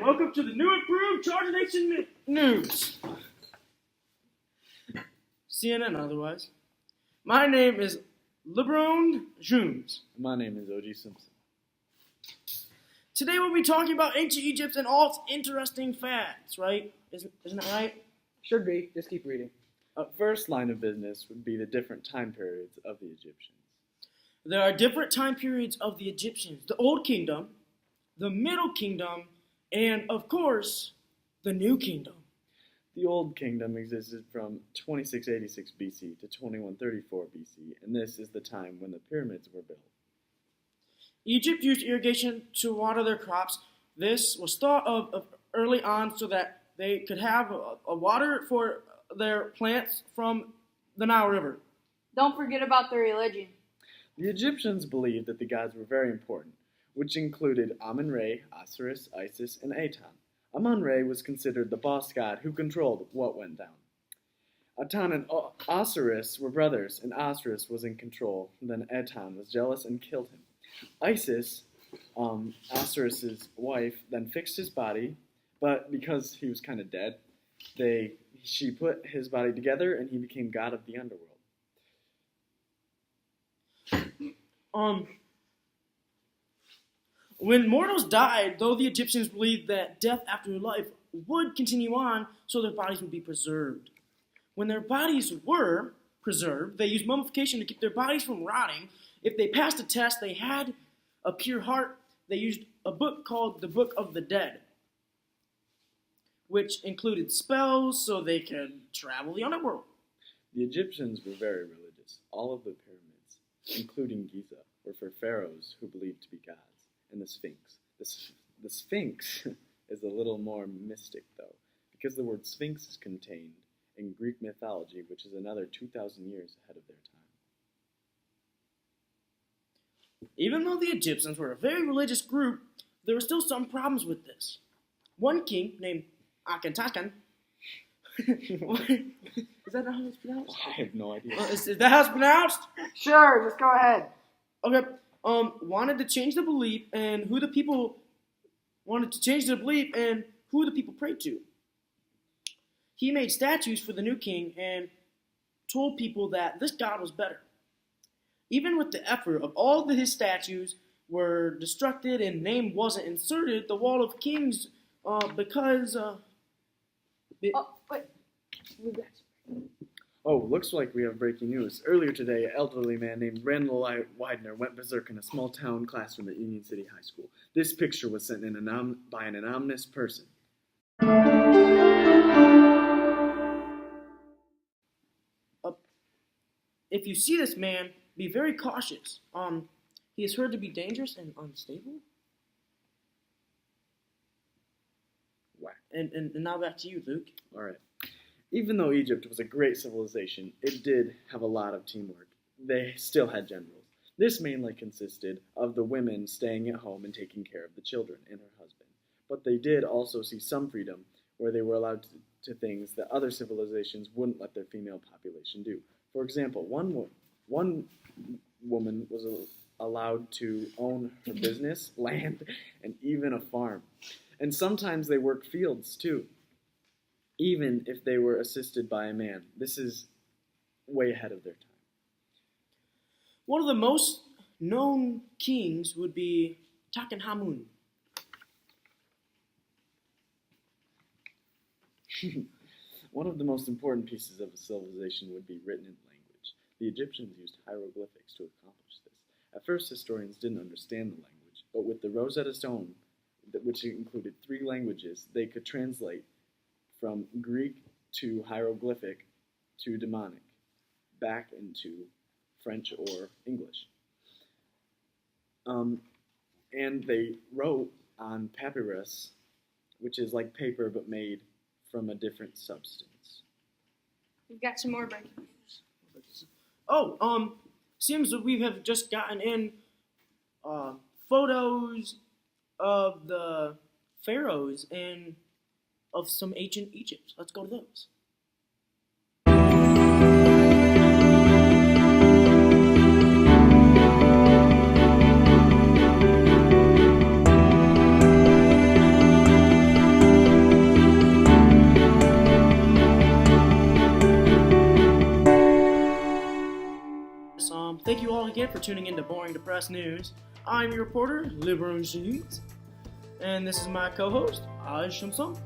welcome to the new improved Charger Nation News. CNN otherwise. My name is LeBron James. My name is O.G. Simpson. Today we'll be talking about ancient Egypt and all its interesting facts, right? Isn't that right? Should be. Just keep reading. First line of business would be the different time periods of the Egyptians. There are different time periods of the Egyptians. The Old Kingdom, the Middle Kingdom, and, of course, the New Kingdom. The Old Kingdom existed from 2686 BC to 2134 BC, and this is the time when the pyramids were built. Egypt used irrigation to water their crops. This was thought of early on so that they could have a water for their plants from the Nile River. Don't forget about their religion. The Egyptians believed that the gods were very important, which included Amun-Re, Osiris, Isis, and Aton. Amun-Re was considered the boss god who controlled what went down. Aton and Osiris were brothers, and Osiris was in control. Then Aton was jealous and killed him. Isis, Osiris's wife, then fixed his body, but because he was kind of dead, she put his body together, and he became god of the underworld. When mortals died, though the Egyptians believed that death after life would continue on, so their bodies would be preserved. When their bodies were preserved, they used mummification to keep their bodies from rotting. If they passed a test, they had a pure heart. They used a book called the Book of the Dead, which included spells so they could travel the underworld. The Egyptians were very religious. All of the pyramids, including Giza, were for pharaohs who believed to be gods, and the Sphinx. The Sphinx is a little more mystic, though, because the word Sphinx is contained in Greek mythology, which is another 2,000 years ahead of their time. Even though the Egyptians were a very religious group, there were still some problems with this. One king named Akhenaten. Is that how it's pronounced? I have no idea. Is that how it's pronounced? Sure, just go ahead. Okay. Wanted to change the belief and who the people prayed to. He made statues for the new king and told people that this god was better. Even with the effort of all of his statues were destructed and name wasn't inserted, the Wall of Kings, because... Wait. Oh, looks like we have breaking news. Earlier today, an elderly man named Randall Widener went berserk in a small-town classroom at Union City High School. This picture was sent in by an anonymous person. If you see this man, be very cautious. He is heard to be dangerous and unstable. Whack. And now back to you, Luke. All right. Even though Egypt was a great civilization, it did have a lot of teamwork. They still had generals. This mainly consisted of the women staying at home and taking care of the children and her husband. But they did also see some freedom where they were allowed to things that other civilizations wouldn't let their female population do. For example, one woman was allowed to own her business, land, and even a farm. And sometimes they worked fields too, even if they were assisted by a man. This is way ahead of their time. One of the most known kings would be Tutankhamun. One of the most important pieces of a civilization would be written in language. The Egyptians used hieroglyphics to accomplish this. At first, historians didn't understand the language, but with the Rosetta Stone, which included 3 languages, they could translate from Greek to hieroglyphic to demonic, back into French or English. And they wrote on papyrus, which is like paper but made from a different substance. We've got some more breaking news. Oh, seems that we have just gotten in photos of the pharaohs and of some ancient Egypt. Let's go to those. Thank you all again for tuning in to Boring Depressed News. I'm your reporter, LeBron James, and this is my co-host, Aj Shamsam.